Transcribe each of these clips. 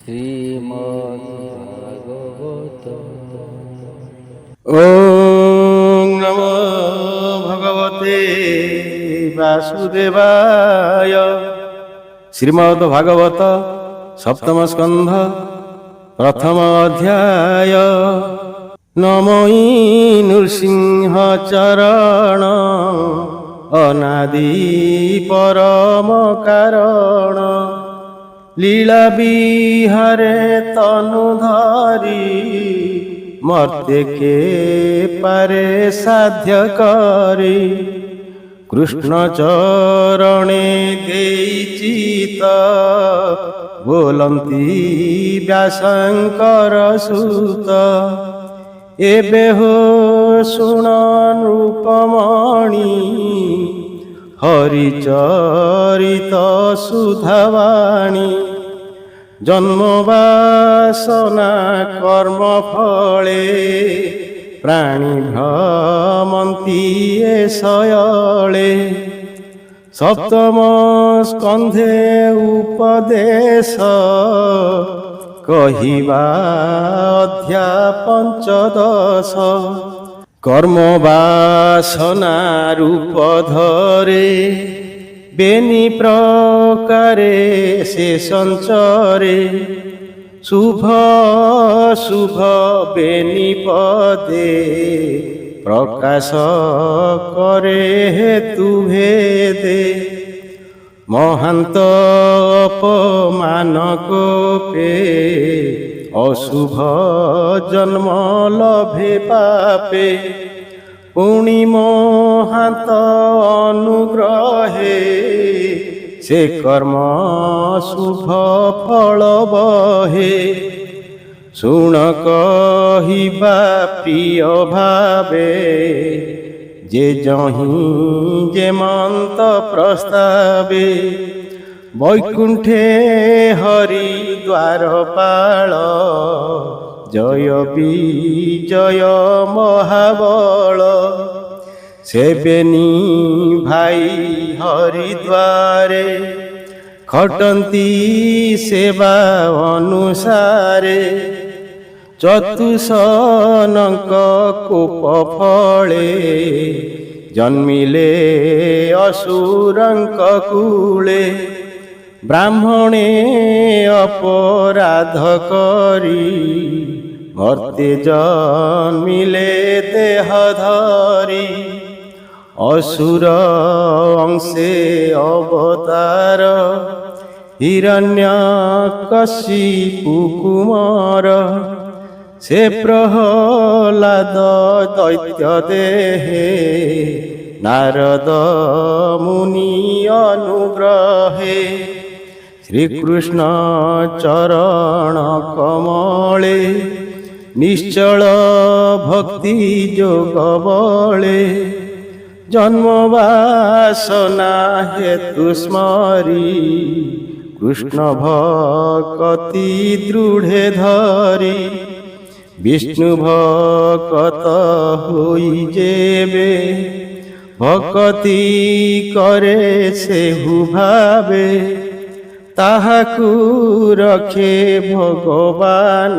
শ্রীমদ্ভাগবত। ওম নমো ভগবতে বাসুদেবায়। শ্রীমদ্ ভাগবত সপ্তম স্কন্ধ প্রথম অধ্যায়। নমই নৃসিংহ চরণ অনাদি পরম কারণ। লীলা বিহারে তনু ধরি মর্তে কে পারে সাধ্য করি। কৃষ্ণ চরণে ଦେଇଛି ତ ବୋଲନ୍ତି ବ୍ୟାସଙ୍କର ସୁତ। ଏବେ ହୋ ଶୁଣ ନୃପମଣି হরিচরিত সুধাবাণী। জন্ম বাসনা কর্ম ফলে প্রাণী ভ্রমন্তি এ শয়লে। সপ্তম স্কন্ধে উপদেশ কহিবা অধ্যা পঞ্চদশ। কর্ম বাসনা রূপ ধরে বেনি প্রকারে সে সঞ্চরে। শুভ শুভ বেনি পদে প্রকাশ করে হেতু ভেদে। মহান্ত অপমান কোপে অশুভ জন্ম লভে পাপে। পুଣି মহান্ত অনুগ্রহে সে কর্ম শুভ ফল বহে। শুণ কহিবা প্রিয় ভাবে যে যহি যে মন্ত প্রস্তাবে। বৈকুণ্ঠে হরি দ্বারপাল জয় বিজয় মহাবଳ। সেবেনি ভাই হরিদ্বারে ଖଟନ୍ତି ସେବା ଅନୁସାରେ। ଚତୁସନଙ୍କ କୋପ ଫଳେ ଜନ୍ମିଲେ ଅସୁରଙ୍କ କୂଳେ। ବ୍ରାହ୍ମଣେ ଅପରାଧ କରି ମର୍ତ୍ତେ ଜନ୍ମିଲେ ଦେହ ଧରି। অসুর অংশে অবতার হিরণ্যকশিপু কুমার। সে প্রহ্লাদ দৈত্য দেহে নারদ মুনি অনুগ্রহে। শ্রীকৃষ্ণ চরণ কমলে নিশ্চল ভক্তি যোগ বলে। জন্ম বাসনা হেতু স্মরি কৃষ্ণ ভকতি দৃঢ়ে ধরি। বিষ্ণু ভকত হই যেবে ভকতি করে সেহু ভাবে। তাহাকু রখে ভগবান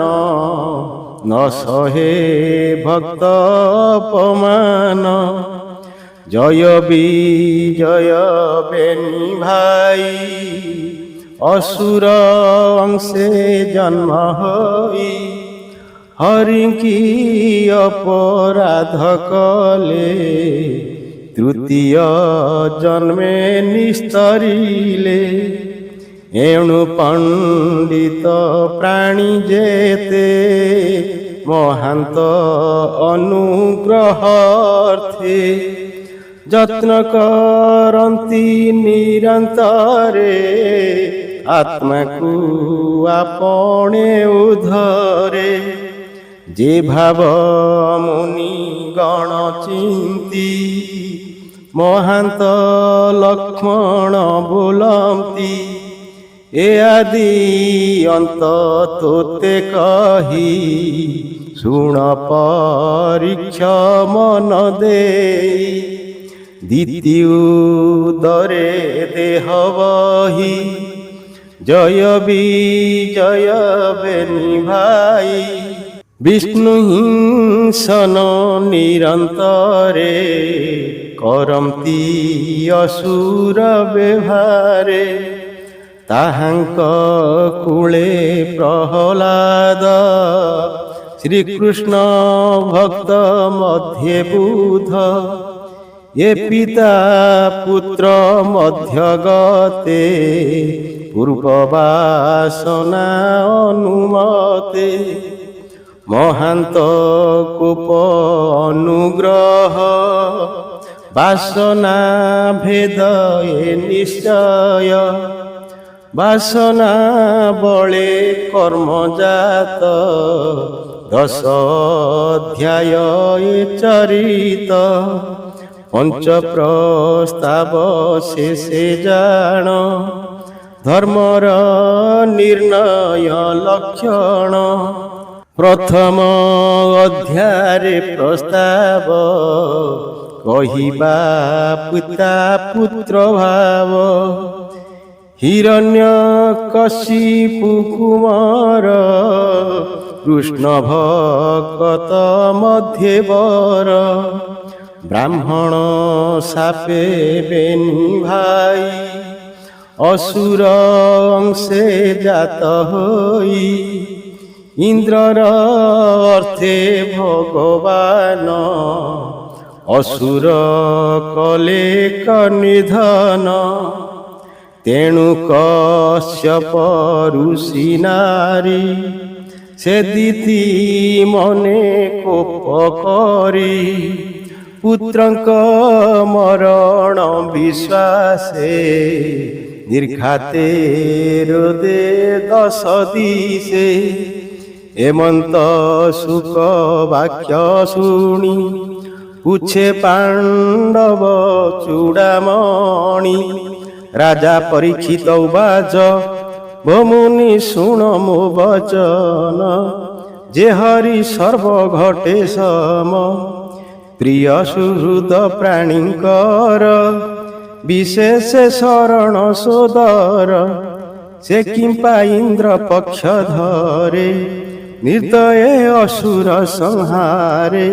ন সহে ভক্ত অপমান। জয় বিজয় বেনি ভাই অসুর অংশে জন্ম হই। হরি কি অপরাধ কলে তৃতীয় জন্মে নিস্তরিলে। এণু পণ্ডিত প্রাণী যেতে মহান্ত অনুগ্রহার্থে। যত্ন করন্তি নিরন্তরে আত্মাকু আপনে উদ্ধরে। যে ভাব মুনি গণ চিন্তি মহান্ত লক্ষ্মণ ବୋଲନ୍ତି। এ আদি অন্ত তোতে কহি শুণ পরীক্ষা মন দেই। দ্বিতীয় দরে দেহ বহি জয় বিজয় বেনি ভাই বিষ্ণু হিংসন নিরন্তরে କରନ୍ତି ଅସୁର ବ୍ୟବହାରେ ତାହାଙ୍କ କୂଳେ ପ୍ରହ୍ଲାଦ ଶ୍ରୀକୃଷ୍ଣ ଭକ୍ତ ମଧ୍ୟେ ବୁଧ ଏ ପିତା ପୁତ୍ର ମଧ୍ୟ ଗତେ ପୂର୍ବ ବାସନା ଅନୁମତେ ମହାନ୍ତ କୋପ ଅନୁଗ୍ରହ ବାସନା ଭେଦ ଏ ନିଶ୍ଚୟ ବାସନା ବଳେ କର୍ମଜାତ ଦଶ ଅଧ୍ୟାୟ ଏ ଚରିତ ପଞ୍ଚ ପ୍ରସ୍ତାବ ଶେଷେ ଜାଣ ଧର୍ମର ନିର୍ଣ୍ଣୟ ଲକ୍ଷଣ ପ୍ରଥମ ଅଧ୍ୟାୟରେ ପ୍ରସ୍ତାବ କହିବା ପିତା ପୁତ୍ର ଭାବ ହିରଣ୍ୟ କଶିପୁ କୁମାର କୃଷ୍ଣ ଭକତ ମଧ୍ୟେ ବର ବ୍ରାହ୍ମଣ ସାପେ ବେନି ଭାଇ ଅସୁର ଅଂଶେ ଜାତ ହୋଇ ଇନ୍ଦ୍ରର ଅର୍ଥେ ଭଗବାନ ଅସୁର କଲେ ନିଧନ ତେଣୁ କଶ୍ୟପ ଋଷି ନାରୀ ସେ ଦିତି ମନେ କୋପ କରି ପୁତ୍ରଙ୍କ ମରଣ ବିଶ୍ୱାସେ ଦୀର୍ଘାତେ ରୋଦେ ଦଶ ଦିଶେ ଏମନ୍ତ ସୁକ ବାକ୍ୟ ଶୁଣି ପୁଛେ ପାଣ୍ଡବ ଚୂଡ଼ାମଣି ରାଜା ପରୀକ୍ଷିତ ଉବାଚ ଭୋମୁନି ଶୁଣ ମୋ ବଚନ ଯେ ହରି ସର୍ବ ଘଟେ ସମ ପ୍ରିୟ ସୁହୃଦ ପ୍ରାଣୀଙ୍କର ବିଶେଷ ଶରଣ ସୋଦର ସେ କିମ୍ପା ଇନ୍ଦ୍ର ପକ୍ଷ ଧରେ ନିର୍ଦ୍ଦୟ ଅସୁର ସଂହାରେ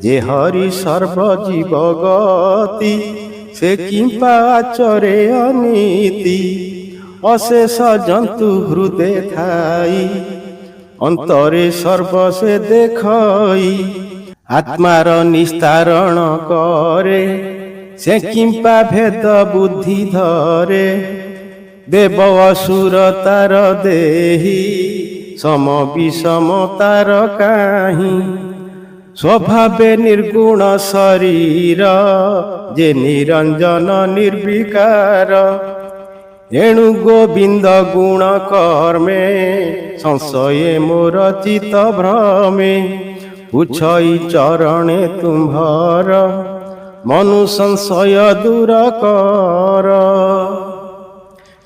ଯେ ହରି ସର୍ବ ଜୀବ ଗତି ସେ କିମ୍ପା ଆଚରେ ଅନୀତି ଅଶେଷ ଜନ୍ତୁ ହୃଦେ ଥାଇ ଅନ୍ତରେ ସର୍ବ ସେ ଦେଖଇ ଆତ୍ମାର ନିସ୍ତାରଣ କରେ ସେ କିମ୍ପା ଭେଦ ବୁଦ୍ଧି ଧରେ ଦେବ ଅସୁର ତାର ଦେହି ସମ ବିଷମ ତାର କାହିଁ ସ୍ୱଭାବେ ନିର୍ଗୁଣ ଶରୀର ଯେ ନିରଞ୍ଜନ ନିର୍ବିକାର ଏଣୁ ଗୋବିନ୍ଦ ଗୁଣ କର୍ମେ ସଂଶୟେ ମୋର ଚିତ ଭ୍ରମେ ଉଛଇ ଚରଣେ ତୁମ୍ଭର ମନୁ ସଂଶୟ ଦୂର କର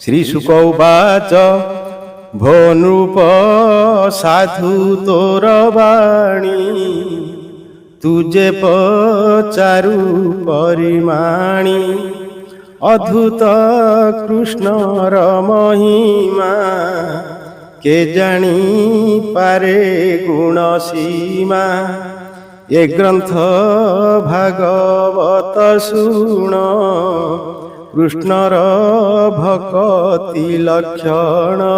ଶ୍ରୀ ଶୁକ ଉବାଚ ଭୋ ନୃପ ସାଧୁ ତୋର ବାଣୀ ତୁଜେ ପଚାରୁ ପରିମାଣି ଅଦ୍ଭୁତ କୃଷ୍ଣର ମହିମା କେ ଜାଣି ପାରେ ଗୁଣ ସୀମା ଏ ଗ୍ରନ୍ଥ ଭାଗବତ ଶୁଣ କୃଷ୍ଣର ଭକତି ଲକ୍ଷଣ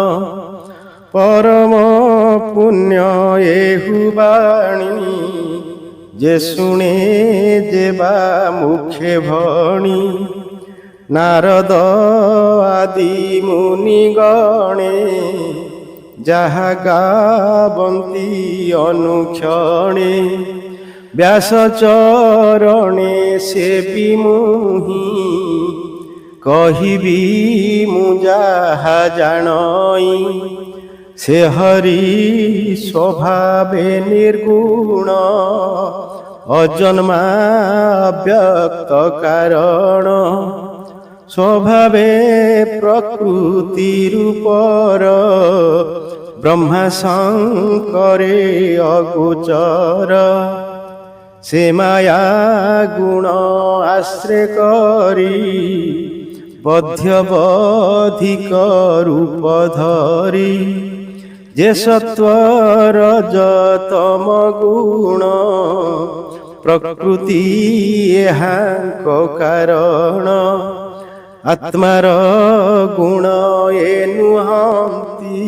ପରମ ପୁଣ୍ୟ ଏହୁ ବାଣୀ ଯେ ଶୁଣେ ଯେବା ମୁଖେ ଭଣି ନାରଦ ଆଦି ମୁନି ଗଣେ ଯାହା ଗାବନ୍ତି ଅନୁକ୍ଷଣେ ବ୍ୟାସ ଚରଣେ ସେ ବିମୁହିଁ କହିବି ମୁଁ ଯାହା ଜାଣଇ ସେ ହରି ସ୍ୱଭାବେ ନିର୍ଗୁଣ ଅଜନ୍ମା ବ୍ୟକ୍ତ କାରଣ ସ୍ୱଭାବେ ପ୍ରକୃତି ରୂପର ବ୍ରହ୍ମା ଶଙ୍କରେ ଅଗୋଚର ସେ ମାୟା ଗୁଣ ଆଶ୍ରୟ କରି ବଧ୍ୟବଧିକ ରୂପ ଧରି ଯେ ସତ୍ୱ ରଜ ତମ ଗୁଣ ପ୍ରକୃତି ଏହାଙ୍କ କାରଣ ଆତ୍ମାର ଗୁଣ ଏ ନୁହନ୍ତି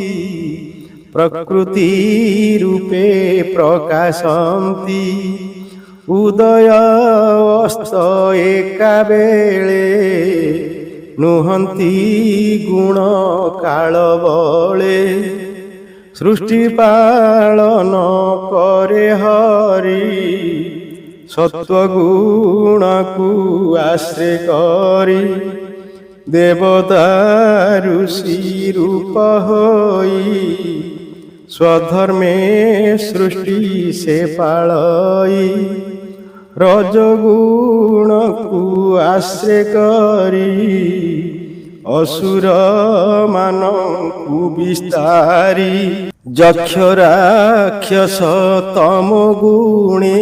ପ୍ରକୃତି ରୂପେ ପ୍ରକାଶନ୍ତି ଉଦୟ ଅସ୍ତ ଏକାବେଳେ ନୁହନ୍ତି ଗୁଣ କାଳ ବଳେ ସୃଷ୍ଟି ପାଳନ କରେ ହରି ସତ୍ୱଗୁଣକୁ ଆଶ୍ରୟ କରି ଦେବତା ଋଷି ରୂପ ହୋଇ ସ୍ୱଧର୍ମେ ସୃଷ୍ଟି ସେ ପାଳଇ ରଜଗୁଣକୁ ଆଶ୍ରୟ କରି ଅସୁର ମାନଙ୍କୁ ବିସ୍ତାରି ଯକ୍ଷ ରାକ୍ଷସ ତମ ଗୁଣେ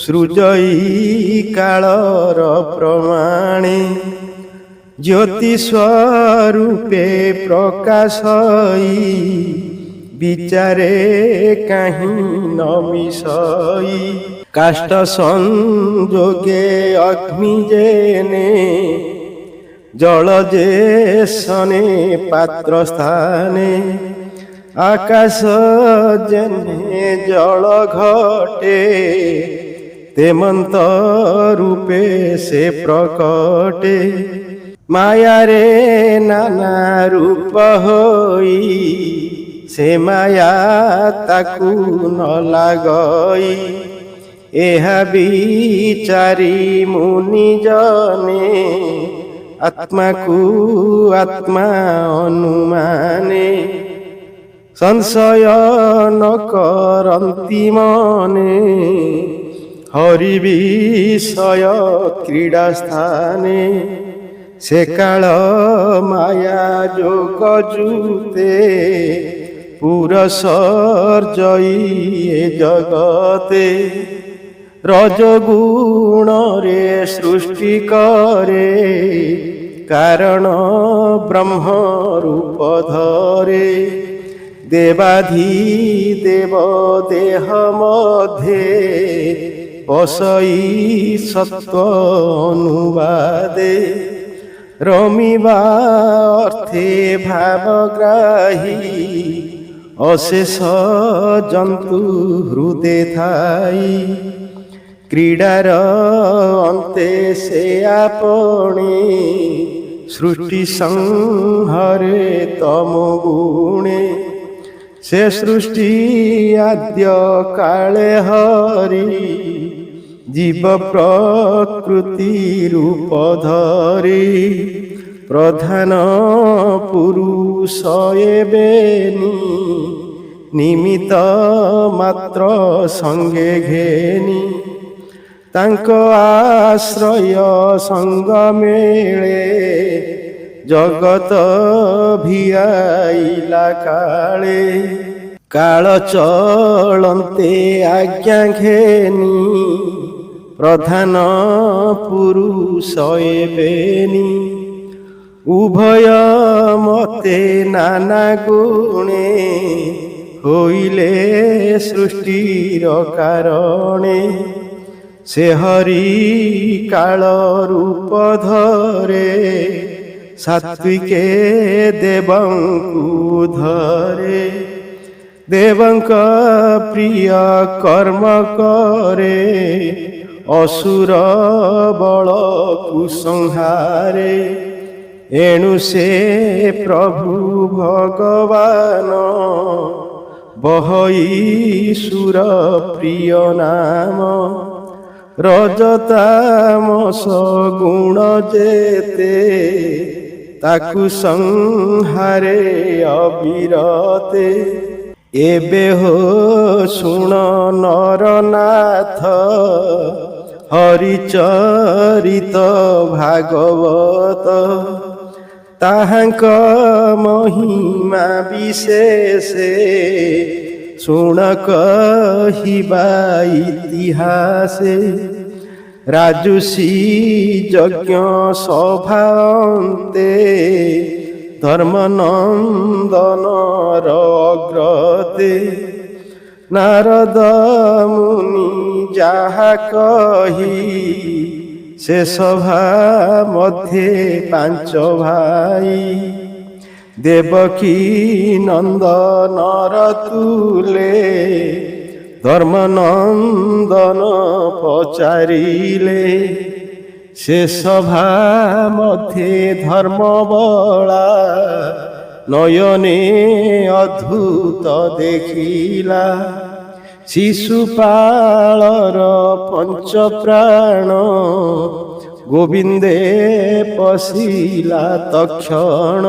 ସୃଜଇ କାଳର ପ୍ରମାଣେ ଜ୍ୟୋତି ସ୍ୱରୂପେ ପ୍ରକାଶଇ ବିଚାରେ କାହିଁ ନ ମିଶଇ କାଷ୍ଠ ସଂଯୋଗେ ଅଗ୍ନି ଜେନେ ଜଳ ଯେ ସନେ ପାତ୍ର ସ୍ଥାନେ ଆକାଶ ଜେନେ ଜଳ ଘଟେ ତେମନ୍ତ ରୂପେ ସେ ପ୍ରକଟେ ମାୟାରେ ନାନା ରୂପ ହୋଇ ସେ ମାୟା ତାକୁ ନ ଲାଗଇ ଏହା ବିଚାରି ମୁନି ଜନେ ଆତ୍ମାକୁ ଆତ୍ମା ଅନୁମାନେ ସଂଶୟ ନ କରନ୍ତି ମନେ ହରି ବିଷୟ କ୍ରୀଡ଼ା ସ୍ଥାନେ ସେ କାଳ ମାୟା ଯୋଗ ଜୁତେ ପୁରସର୍ଜଇ ଏ ଜଗତେ ରଜଗୁଣରେ ସୃଷ୍ଟି କରେ କାରଣ ବ୍ରହ୍ମ ରୂପ ଧରେ ଦେବାଧିଦେବ ଦେହ ମଧ୍ୟେ ବସଇ ସତ୍ୱ ଅନୁବାଦେ ରମିବା ଅର୍ଥେ ଭାବଗ୍ରାହୀ ଅଶେଷ ଜନ୍ତୁ ହୃଦେ ଥାଇ କ୍ରୀଡ଼ାର ଅନ୍ତେ ସେ ଆପଣି ସୃଷ୍ଟି ସଂହରେ ତମ ଗୁଣେ ସେ ସୃଷ୍ଟି ଆଦ୍ୟ କାଳେ ହରି ଜୀବ ପ୍ରକୃତି ରୂପ ଧରି ପ୍ରଧାନ ପୁରୁଷ ଏବେନି ନିମିତ୍ତ ମାତ୍ର ସଙ୍ଗେ ଘେନି ତାଙ୍କ ଆଶ୍ରୟ ସଙ୍ଗ ମେଳେ ଜଗତ ଭିଆଇଲା କାଳେ କାଳ ଚଳନ୍ତେ ଆଜ୍ଞା ଘେନି ପ୍ରଧାନ ପୁରୁଷ ଏବେନି ଉଭୟ ମତେ ନାନା ଗୁଣେ ହୋଇଲେ ସୃଷ୍ଟିର କାରଣେ ସେ ହରି କାଳ ରୂପ ଧରେ ସାତ୍ବିକେ ଦେବଙ୍କୁ ଧରେ ଦେବଙ୍କ ପ୍ରିୟ କର୍ମ କରେ ଅସୁର ବଳକୁ ସଂହାରେ ଏଣୁ ସେ ପ୍ରଭୁ ଭଗବାନ ବହଇ ସୁର ପ୍ରିୟ ନାମ ରଜତାମସ ଗୁଣ ଯେତେ ତାକୁ ସଂହାରେ ଅବିରତେ ଏବେ ହୋ ଶୁଣ ନରନାଥ ହରିଚରିତ ଭାଗବତ ତାହାଙ୍କ ମହିମା ବିଶେଷେ ଶୁଣ କହିବା ଇତିହାସେ ରାଜୁଷୀ ଯଜ୍ଞ ସଭାନ୍ତେ ଧର୍ମନନ୍ଦନର ଅଗ୍ରତେ ନାରଦ ମୁନି ଯାହା କହି ସେ ସଭା ମଧ୍ୟେ ପାଞ୍ଚ ଭାଇ ଦେବକୀ ନନ୍ଦନର ତୁଲେ ଧର୍ମନନ୍ଦନ ପଚାରିଲେ ସେ ସଭା ମଧ୍ୟେ ଧର୍ମବଳା ନୟନେ ଅଦ୍ଭୁତ ଦେଖିଲା ଶିଶୁପାଳର ପଞ୍ଚପ୍ରାଣ ଗୋବିନ୍ଦେ ପଶିଲା ତକ୍ଷଣ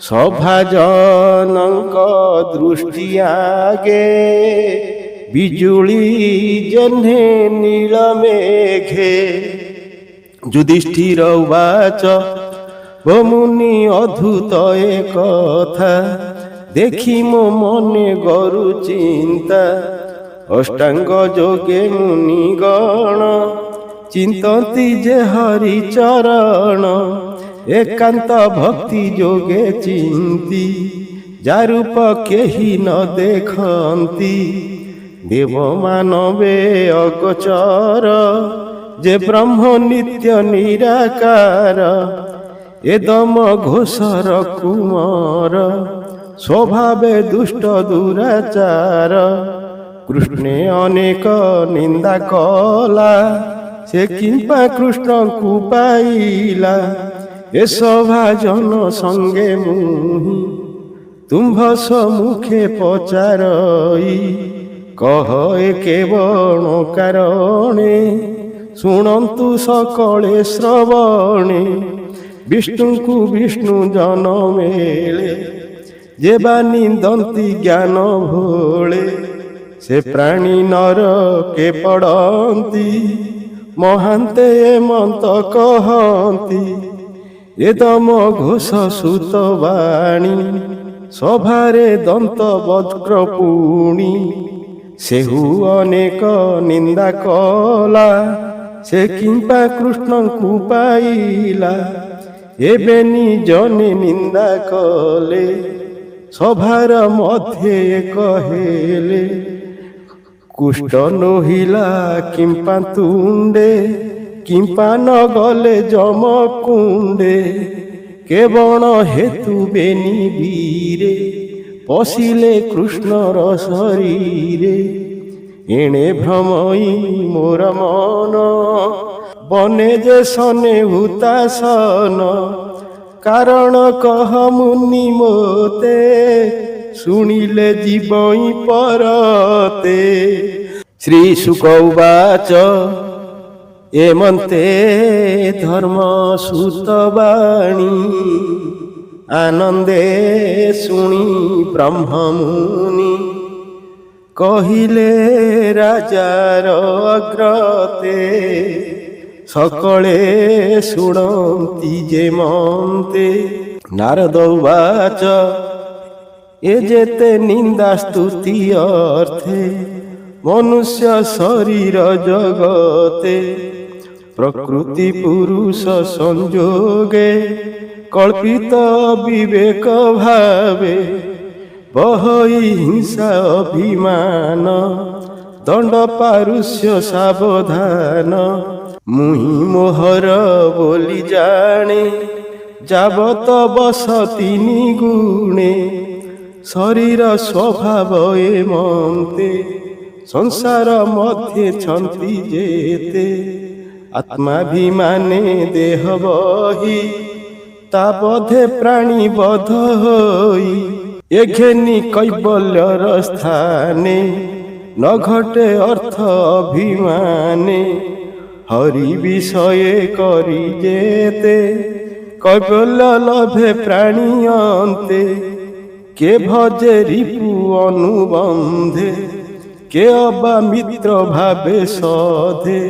ସଭାଜନଙ୍କ ଦୃଷ୍ଟି ଆଗେ ବିଜୁଳି ଯେହ୍ନେ ନୀଳ ମେଘେ ଯୁଧିଷ୍ଠିର ଉବାଚ ଓ ମୁନି ଅଦ୍ଭୁତ ଏ କଥା ଦେଖି ମୋ ମନେ ଗରୁ ଚିନ୍ତା ଅଷ୍ଟାଙ୍ଗ ଯୋଗେ ମୁନିଗଣ ଚିନ୍ତନ୍ତି ଯେ ହରି ଚରଣ ଏକାନ୍ତ ଭକ୍ତି ଯୋଗେ ଚିନ୍ତି ଯାରୂପ କେହି ନ ଦେଖନ୍ତି ଦେବ ମାନବେ ଅଗୋଚର ଯେ ବ୍ରହ୍ମ ନିତ୍ୟ ନିରାକାର ଏଦମ ଘୋଷର କୁମର ସ୍ୱଭାବେ ଦୁଷ୍ଟ ଦୁରାଚାର କୃଷ୍ଣେ ଅନେକ ନିନ୍ଦା କଲା ସେ କିମ୍ପା କୃଷ୍ଣଙ୍କୁ ପାଇଲା ଏ ସଭାଜନ ସଙ୍ଗେ ମୁହିଁ ତୁମ୍ଭ ସମ୍ମୁଖେ ପଚାରଇ କହ ଏ କେବଳ କାରଣେ ଶୁଣନ୍ତୁ ସକଳେ ଶ୍ରବଣେ ବିଷ୍ଣୁଙ୍କୁ ବିଷ୍ଣୁ ଜନ ମେଳେ ଯେ ବା ନିନ୍ଦନ୍ତି ଜ୍ଞାନ ଭୋଳେ ସେ ପ୍ରାଣୀ ନର କେ ପଡ଼ନ୍ତି ମହାନ୍ତେ ଏମନ୍ତ କହନ୍ତି ଏଦମ ଘୋଷ ସୁତ ବାଣୀ ସଭାରେ ଦନ୍ତ ବଜ୍ର ପୁଣି ସେହୁ ଅନେକ ନିନ୍ଦା କଲା ସେ କିମ୍ପା କୃଷ୍ଣଙ୍କୁ ପାଇଲା ଏବେ ନିଜନେ ନିନ୍ଦା କଲେ ସଭାର ମଧ୍ୟେ କହେଲେ କୁଷ୍ଟ ନୋହିଲା କିମ୍ପା ତୁଣ୍ଡେ କିମ୍ପା ନ ଗଲେ ଯମ କୁଣ୍ଡେ କେବଳ ହେତୁ ବେନି ବୀରେ ପଶିଲେ କୃଷ୍ଣର ଶରୀରେ ଏଣେ ଭ୍ରମଇ ମୋର ମନ ବନେ ଯେ ସନେ ହୁତାସନ କାରଣ କହ ମୁନି ମୋତେ ଶୁଣିଲେ ଯିବଇ ପରତେ ଶ୍ରୀ ଶୁକ ଉବାଚ ଏମନ୍ତେ ଧର୍ମ ସୁତ ବାଣୀ ଆନନ୍ଦେ ଶୁଣି ବ୍ରହ୍ମ ମୁନି କହିଲେ ରାଜାର ଅଗ୍ରତେ ସକଳେ ଶୁଣନ୍ତି ଯେ ମନ୍ତେ ନାରଦ ଉବାଚ ଏ ଯେତେ ନିନ୍ଦା ସ୍ତୁତି ଅର୍ଥେ ମନୁଷ୍ୟ ଶରୀର ଜଗତେ ପ୍ରକୃତି ପୁରୁଷ ସଂଯୋଗେ କଳ୍ପିତ ବିବେକ ଭାବେ ବହଇ ହିଂସା ଅଭିମାନ ଦଣ୍ଡ ପାରୁଷ୍ୟ ସାବଧାନ ମୁହିଁ ମୋହର ବୋଲି ଜାଣେ ଯାବତ ବସତି ନିଗୁଣେ ଶରୀର ସ୍ୱଭାବ ଏମନ୍ତେ ସଂସାର ମଧ୍ୟେ ଛନ୍ତି ଯେତେ ଆତ୍ମାଭିମାନେ ଦେହ ବହି ତା ବଧେ ପ୍ରାଣୀ ବଧ ହୋଇ ଏଘେନି କୈବଲ୍ୟର ସ୍ଥାନେ ନ ଘଟେ ଅର୍ଥ ଅଭିମାନେ ହରି ବିଷয়ে କରି ଯେତେ କୈବଲ୍ୟ ଲଭେ ପ୍ରାଣୀ ଅନ୍ତେ কে ভজে রিপু অনুবন্ধে কে অবা মিত্র ভাবে সধে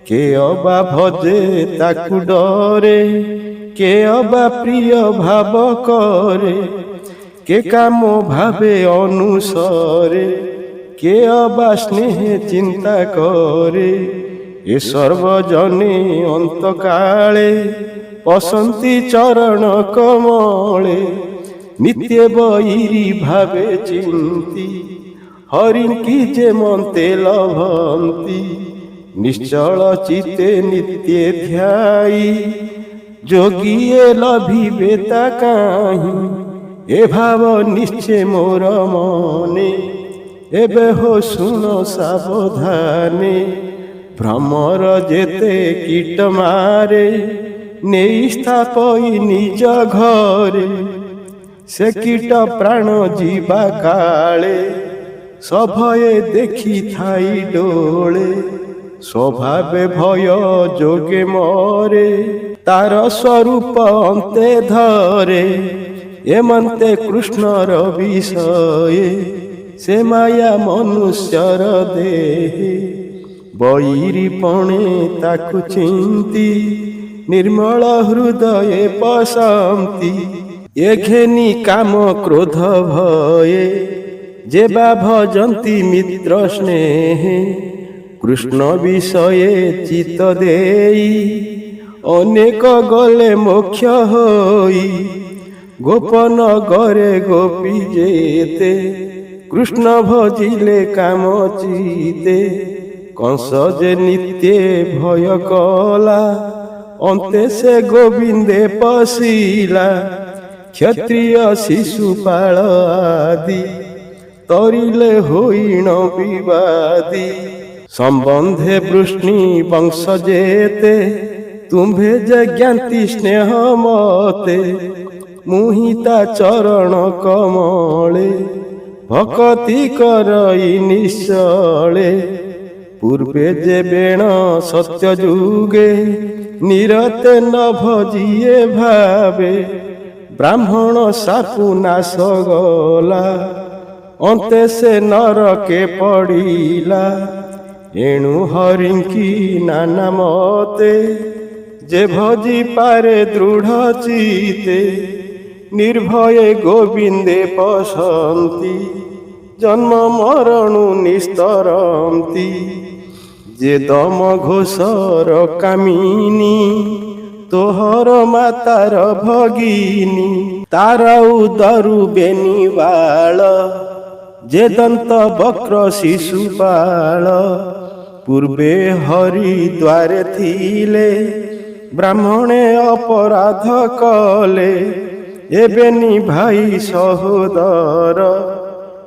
কে অবা ভজে তাকু ডরে কে অবা প্রিয় ভাব করে কে কাম ভাবে অনুসরে কে অবা স্নেহে চিন্তা করে ଏ ସର୍ବଜନେ ଅନ୍ତକାଳେ ପଶନ୍ତି ଚରଣ କମଳେ ନିତ୍ୟ ବୈରୀ ଭାବେ ଚିନ୍ତି ହରିଙ୍କି ଯେ ମନ୍ତେ ଲଭନ୍ତି ନିଶ୍ଚଳ ଚିତ୍ତେ ନିତ୍ୟ ଧ୍ୟାଇ ଯୋଗୀଏ ଲଭିବେ ତା କାହିଁ ଏ ଭାବ ନିଶ୍ଚେ ମୋର ମନେ ଏବେ ହୋ ଶୁଣ ସାବଧାନେ ଭ୍ରମର ଯେତେ କୀଟ ମାରେ ନେଇ ସ୍ଥାପଇ ନିଜ ଘରେ ସେ କୀଟ ପ୍ରାଣ ଯିବା କାଳେ ସଭଏ ଦେଖି ଥାଇ ଡୋଳେ ସ୍ୱଭାବେ ଭୟ ଯୋଗେ ମରେ ତାର ସ୍ୱରୂପ ଅନ୍ତେ ଧରେ ଏମନ୍ତେ କୃଷ୍ଣର ବିଷye ସେ ମାୟା ମନୁଷ୍ୟର ଦେହେ ବୈରୀ ପଣେ ତାକୁ ଚିନ୍ତି ନିର୍ମଳ ହୃଦୟ ପଶନ୍ତି ଏ ଘେନି କାମ କ୍ରୋଧ ଭये ଯେ ବା ଭଜନ୍ତି ମିତ୍ର ସ୍ନେହେ କୃଷ୍ଣ ବିଷये ଚିତ୍ତ ଦେଇ ଅନେକ ଗଲେ ମୋକ୍ଷ ହୋଇ ଗୋପନ ଗରେ ଗୋପୀ ଯେତେ କୃଷ୍ଣ ଭଜିଲେ କାମ ଚିତେ କଂସ ଯେ ନିତ୍ୟ ଭୟ କଲା ଅନ୍ତେ ସେ ଗୋବିନ୍ଦେ ପଶିଲା କ୍ଷତ୍ରିୟ ଶିଶୁପାଳ ଆଦି ତରିଲେ ହୋଇଣ ବିବାଦୀ ସମ୍ବନ୍ଧେ ବୃଷ୍ଣି ବଂଶ ଯେତେ ତୁମ୍ଭେ ଯେ ଜ୍ଞାନ୍ତି ସ୍ନେହ ମତେ ମୁହିଁ ତା ଚରଣ କମଳେ ଭକତି କରଇ ନିଶ୍ଚଳେ ପୂର୍ବେ ଯେ ବେଣ ସତ୍ୟ ଯୁଗେ ନିରତେ ନ ଭଜିଏ ଭାବେ ବ୍ରାହ୍ମଣ ସାପୁ ନାଶ ଗଲା ଅନ୍ତେ ସେ ନରକେ ପଡ଼ିଲା ଏଣୁ ହରିଙ୍କି ନାନା ମତେ ଯେ ଭଜି ପାରେ ଦୃଢ଼ ଚିତେ ନିର୍ଭये ଗୋବିନ୍ଦେ ପଶନ୍ତି ଜନ୍ମ ମରଣୁ ନିସ୍ତରନ୍ତି ଯେ ଦମ ଘୋଷର କାମିନୀ ତୋହର ମାତାର ଭଗିନୀ ତାର ଉଦରୁ ବେନିବାଳ ଯେ ଦନ୍ତ ବକ୍ର ଶିଶୁପାଳ ପୂର୍ବେ ହରିଦ୍ୱାରେ ଥିଲେ ବ୍ରାହ୍ମଣେ ଅପରାଧ କଲେ ଏବେ ନିଭାଇ ସହୋଦର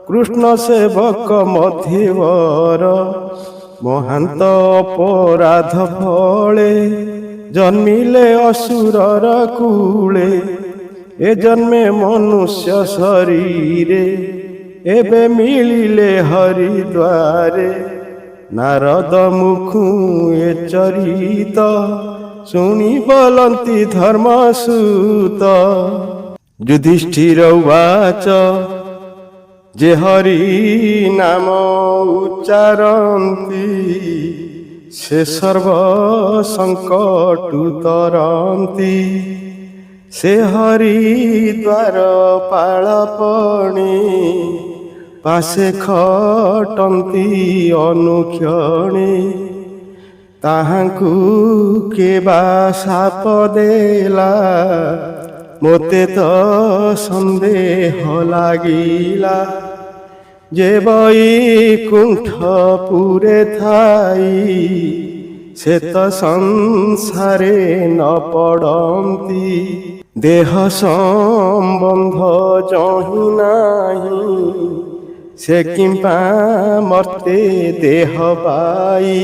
କୃଷ୍ଣ ସେବକ ମଧ୍ୟବର ମହାନ୍ତ ଅପରାଧ ଫଳେ ଜନ୍ମିଲେ ଅସୁରର କୂଳେ ଏ ଜନ୍ମେ ମନୁଷ୍ୟ ଶରୀରେ ଏବେ ମିଳିଲେ ହରିଦ୍ୱାରେ ନାରଦ ମୁଖୁ ଏ ଚରିତ ଶୁଣି ବୋଲନ୍ତି ଧର୍ମସୂତ ଯୁଧିଷ୍ଠିର ଉବାଚ ଯେ ହରି ନାମ ଉଚ୍ଚାରନ୍ତି ସେ ସର୍ବ ସଙ୍କଟୁ ତରନ୍ତି ସେ ହରିଦ୍ୱାର ପାଳପଣି ପାଶେ ଖଟନ୍ତି ଅନୁକ୍ଷଣେ ତାହାଙ୍କୁ କେବା ସାପ ଦେଲା ମୋତେ ତ ସନ୍ଦେହ ଲାଗିଲା ଯେ ବୈକୁଣ୍ଠପୁରେ ଥାଇ ସେ ତ ସଂସାରେ ନ ପଡ଼ନ୍ତି ଦେହ ସମ୍ବନ୍ଧ ଯହିଁ ନାହିଁ ସେ କିମ୍ପା ମର୍ତ୍ତେ ଦେହ ପାଇ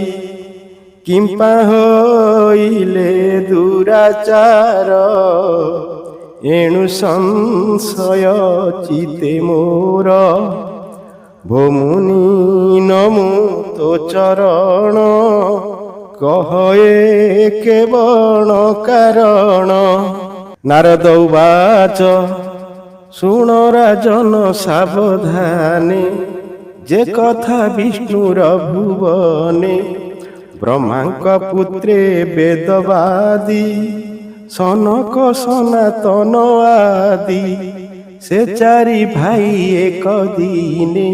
କିମ୍ପା ହୋଇଲେ ଦୁରାଚାର ଏଣୁ ସଂଶୟ ଚିତେ ମୋର ଭୋମୁନି ନମୁ ତୋ ଚରଣ କହ ଏ କେବଳ କାରଣ ନାରଦ ଉବାଚ ଶୁଣ ରାଜନ ସାବଧାନେ ଯେ କଥା ବିଷ୍ଣୁର ଭୁବନେ ବ୍ରହ୍ମାଙ୍କ ପୁତ୍ରେ ବେଦବାଦୀ ସନକ ସନାତନ ଆଦି ସେ ଚାରି ଭାଇ ଏକ ଦିନେ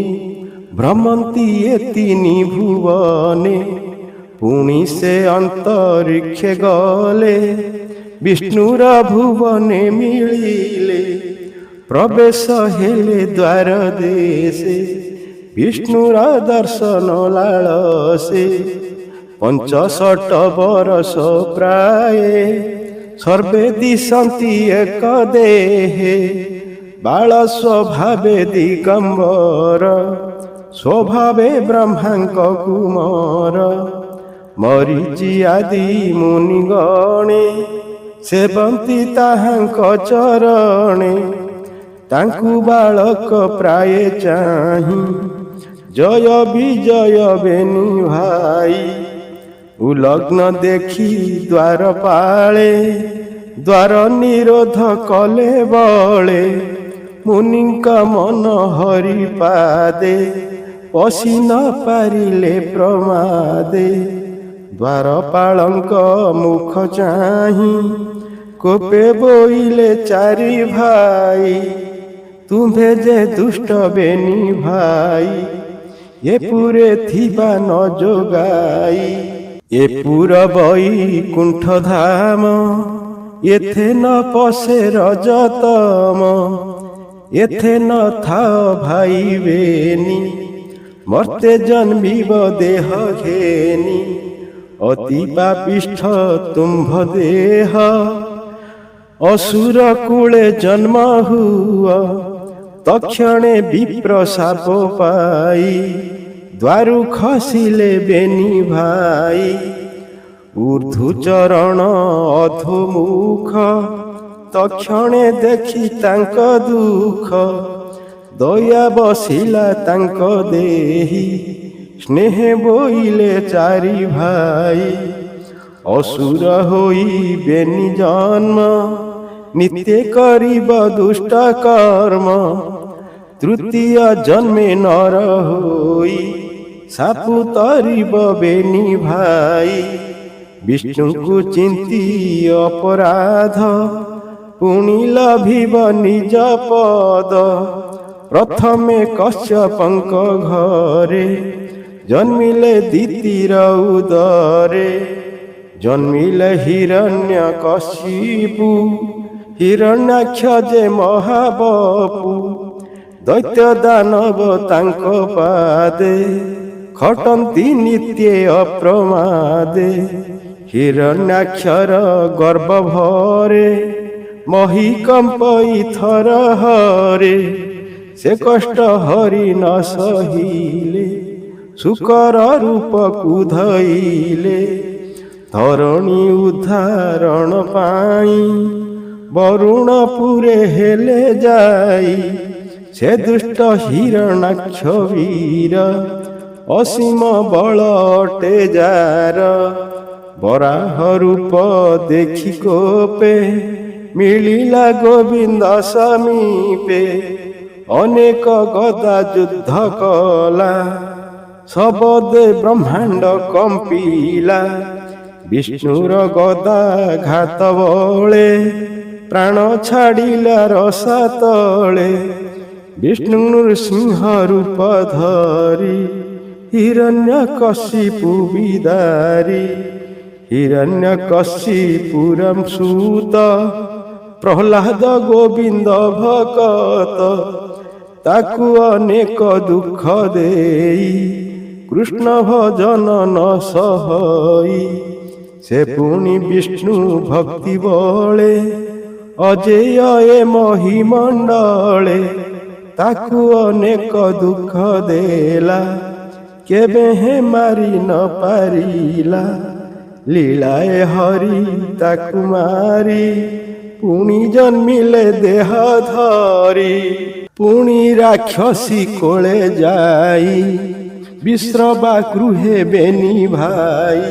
ଭ୍ରମନ୍ତି ଏ ତିନି ଭୁବନେ ପୁଣି ସେ ଅନ୍ତରିକ୍ଷେ ଗଲେ, ବିଷ୍ଣୁର ଭୁବନେ ମିଳିଲେ। ପ୍ରବେଶ ହେଲେ ଦ୍ୱାର ଦେଶେ, ବିଷ୍ଣୁର ଦର୍ଶନ ଲାଳସେ। 65 ବରଷ ପ୍ରାୟେ, ସର୍ବେ ଦିଶନ୍ତି ଏକ ଦେହେ। ବାଳ ସ୍ୱଭାବେ ଦିଗମ୍ବର, ସ୍ୱଭାବେ ବ୍ରହ୍ମାଙ୍କ କୁମାର। ମରିଚି ଆଦି ମୁନିଗଣେ, ସେବନ୍ତି ତାହାଙ୍କ ଚରଣେ। ତାଙ୍କୁ ବାଳକ ପ୍ରାୟେ ଚାହିଁ, ଜୟ ବିଜୟ ବେନି ଭାଇ। ଉଲଗ୍ନ ଦେଖି ଦ୍ୱାରପାଳେ, ଦ୍ୱାର ନିରୋଧ କଲେ ବଳେ। ମୁନିଙ୍କ ମନ ହରିପାଦେ, ପଶି ନ ପାରିଲେ ପ୍ରମାଦେ। ଦ୍ୱାରପାଳଙ୍କ ମୁଖ ଚାହିଁ, କୋପେ ବୋଇଲେ ଚାରି ଭାଇ। ତୁମ୍ଭେ ଯେ ଦୁଷ୍ଟ ବେନି ଭାଇ, ଏ ପୁରେ ଥିବା ନ ଯୋଗାଇ। ଏ ପୁର ବୈକୁଣ୍ଠ ଧାମ, ଏଥେ ନ ପଶେ ରଜତମ। ଏଥେ ନ ଥାଅ ଭାଇ ବେନି, ମର୍ତ୍ତେ ଜନ୍ମିବ ଦେହ ଘେନି। ଅତି ପାପିଷ୍ଠ ତୁମ୍ଭ ଦେହ, ଅସୁର କୂଳେ ଜନ୍ମ ହୁଅ। ତକ୍ଷଣେ ବିପ୍ର ଶାପ ପାଇ, ଦ୍ୱାରୁ ଖସିଲେ ବେନି ଭାଇ। ଊର୍ଦ୍ଧୁ ଚରଣ ଅଧୋମୁଖ, ତକ୍ଷଣେ ଦେଖି ତାଙ୍କ ଦୁଃଖ। ଦୟା ବସିଲା ତାଙ୍କ ଦେହି, ସ୍ନେହେ ବୋଇଲେ ଚାରି ଭାଇ। ଅସୁର ହୋଇ ବେନି ଜନ୍ମ, ନିତ୍ୟ କରିବ ଦୁଷ୍ଟ କର୍ମ। ତୃତୀୟ ଜନ୍ମେ ନର ହୋଇ, ସାପୁ ତରିବ ବେନି ଭାଇ। ବିଷ୍ଣୁଙ୍କୁ ଚିନ୍ତି ଅପରାଧ, ପୁଣି ଲଭିବ ନିଜ ପଦ। ପ୍ରଥମେ କଶ୍ୟପଙ୍କ ଘରେ, ଜନ୍ମିଲେ ଦିତିର ଉଦରେ। ଜନ୍ମିଲେ ହିରଣ୍ୟ କଶିପୁ, ହିରଣ୍ୟାକ୍ଷ ଯେ ମହାବପୁ। ଦୈତ୍ୟ ଦାନବ ତାଙ୍କ ପାଦେ, ଖଟନ୍ତି ନିତ୍ୟ ଅପ୍ରମାଦେ। ହିରଣ୍ୟାକ୍ଷର ଗର୍ବ ଭରେ, ମହି କମ୍ପଇ ଥର ହରେ। ସେ କଷ୍ଟ ହରି ନ ସହିଲେ, ଶୁକର ରୂପକୁ ଧଇଲେ। ଧରଣୀ ଉଦ୍ଧାରଣ ପାଇଁ, ବରୁଣପୁରେ ହେଲେ ଯାଇ। ସେ ଦୁଷ୍ଟ ହିରଣ୍ୟାକ୍ଷ ବୀର, ଅସୀମ ବଳ ଅଟେ ଯାର। ବରାହ ରୂପ ଦେଖି କୋପେ, ମିଳିଲା ଗୋବିନ୍ଦ ସମୀପେ। ଅନେକ ଗଦା ଯୁଦ୍ଧ କଲା, ଶବଦେ ବ୍ରହ୍ମାଣ୍ଡ କମ୍ପିଲା। ବିଷ୍ଣୁର ଗଦା ଘାତ ବଳେ, ପ୍ରାଣ ଛାଡ଼ିଲା ରସାତଳେ। ବିଷ୍ଣୁ ନୃସିଂହ ରୂପ ଧରି, ହିରଣ୍ୟକଶିପୁ ବିଦାରି। ହିରଣ୍ୟକଶିପୁର ସୁତ, ପ୍ରହ୍ଲାଦ ଗୋବିନ୍ଦ ଭକତ। ତାକୁ ଅନେକ ଦୁଃଖ ଦେଇ, କୃଷ୍ଣ ଭଜନ ନ ସହଇ। ସେ ପୁଣି ବିଷ୍ଣୁ ଭକ୍ତି ବଳେ, ଅଜେୟ ଏ ମହିମଣ୍ଡଳେ। ତାକୁ ଅନେକ ଦୁଃଖ ଦେଲା, କେବେ ହେ ମାରି ନ ପାରିଲା। ଲୀଳାଏ ହରି ତାକୁ ମାରି, ପୁଣି ଜନ୍ମିଲେ ଦେହ ଧରି। ପୁଣି ରାକ୍ଷସୀ କୋଳେ ଯାଇ, ବିଶ୍ରବା ଗୃହେ ବେନି ଭାଇ।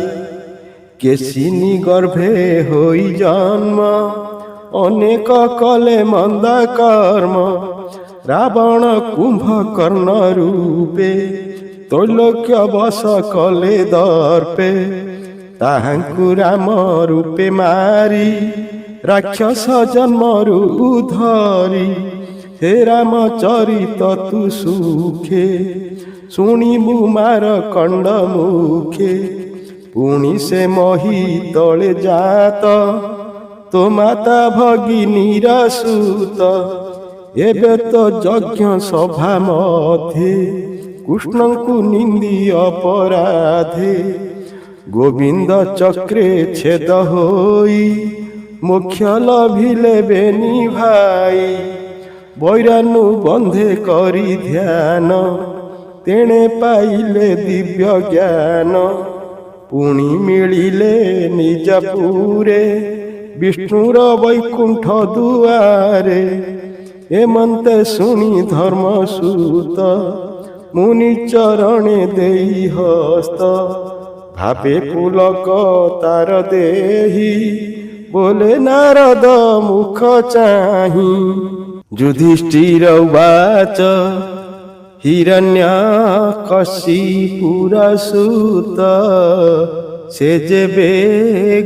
କେଶିନୀ ଗର୍ଭେ ହୋଇ ଜନ୍ମ, ଅନେକ କଲେ ମନ୍ଦ କର୍ମ। ରାବଣ କୁମ୍ଭକର୍ଣ୍ଣ ରୂପେ, ତ୍ରୈଲୋକ୍ୟ ବଶ କଲେ ଦର୍ପେ। ତାହାଙ୍କୁ ରାମ ରୂପେ ମାରି, ରାକ୍ଷସ ଜନ୍ମରୁ ଉଦ୍ଧରି। ହେ ରାମ ଚରିତ ତୁ ସୁଖେ, ଶୁଣିବୁ ମାର କଣ୍ଡ ମୁଖେ। ପୁଣି ସେ ମହି ତଳେ ଜାତ, ତୋ ମାତା ଭଗିନୀର ସୁତ। ଏବେ ତ ଯଜ୍ଞ ସଭା ମଧ୍ୟେ କୃଷ୍ଣଙ୍କୁ ନିନ୍ଦି ଅପରାଧେ। ଗୋବିନ୍ଦ ଚକ୍ରେ ଛେଦ ହୋଇ ମୋକ୍ଷ ଲଭିଲେ ବେନି ଭାଇ। ବୈରାନୁ ବନ୍ଧେ କରି ଧ୍ୟାନ, ତେଣେ ପାଇଲେ ଦିବ୍ୟ ଜ୍ଞାନ। ପୁଣି ମିଳିଲେ ନିଜପୁରେ ବିଷ୍ଣୁର ବୈକୁଣ୍ଠ ଦୁଆରେ। ଏମନ୍ତେ ଶୁଣି ଧର୍ମସୂତ ମୁନି ଚରଣେ ଦେଇ ହସ୍ତ। ଭାବେ ପୁଲକ ତାର ଦେହି, ବୋଲେ ନାରଦ ମୁଖ ଚାହିଁ। ଯୁଧିଷ୍ଠିର ଉବାଚ ହିରଣ୍ୟକଶିପୁର ସୁତ। ସେ ଯେବେ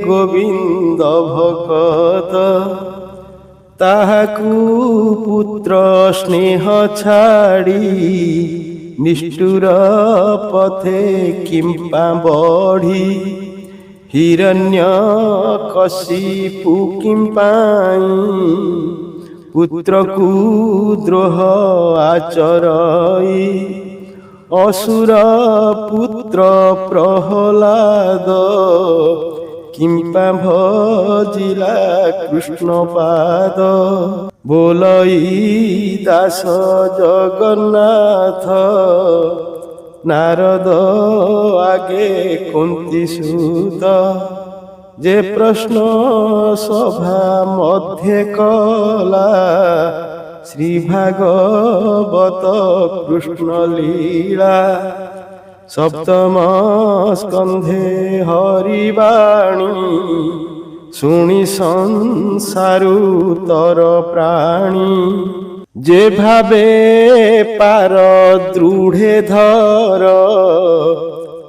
ଗୋବିନ୍ଦ ଭକତ, ତାହାକୁ ପୁତ୍ର ସ୍ନେହ ଛାଡ଼ି ନିଷ୍ଠୁର ପଥେ କିମ୍ପା ବଢ଼ି। ହିରଣ୍ୟକଶିପୁ କିମ୍ପାଇଁ ପୁତ୍ରକୁ ଦ୍ରୋହ ଆଚରଇ। ଅସୁର ପୁତ୍ର ପ୍ରହ୍ଲାଦ କିମ୍ପା ଭଜିଲା କୃଷ୍ଣ ପାଦ। ବୋଲଇ ଦାସ ଜଗନ୍ନାଥ, ନାରଦ ଆଗେ କୁନ୍ତି ସୁତ। ଯେ ପ୍ରଶ୍ନ ସଭା ମଧ୍ୟେ କଲା, ଶ୍ରୀ ଭାଗବତ କୃଷ୍ଣ ଲୀଳା। ସପ୍ତମ ସ୍କନ୍ଧେ ହରିବାଣୀ, ଶୁଣି ସଂସାରୁ ତର ପ୍ରାଣୀ। ଯେ ଭାବେ ପାର ଦୃଢ଼େ ଧର,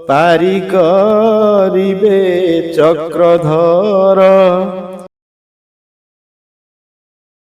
ପାରି କରିବେ ଚକ୍ରଧର।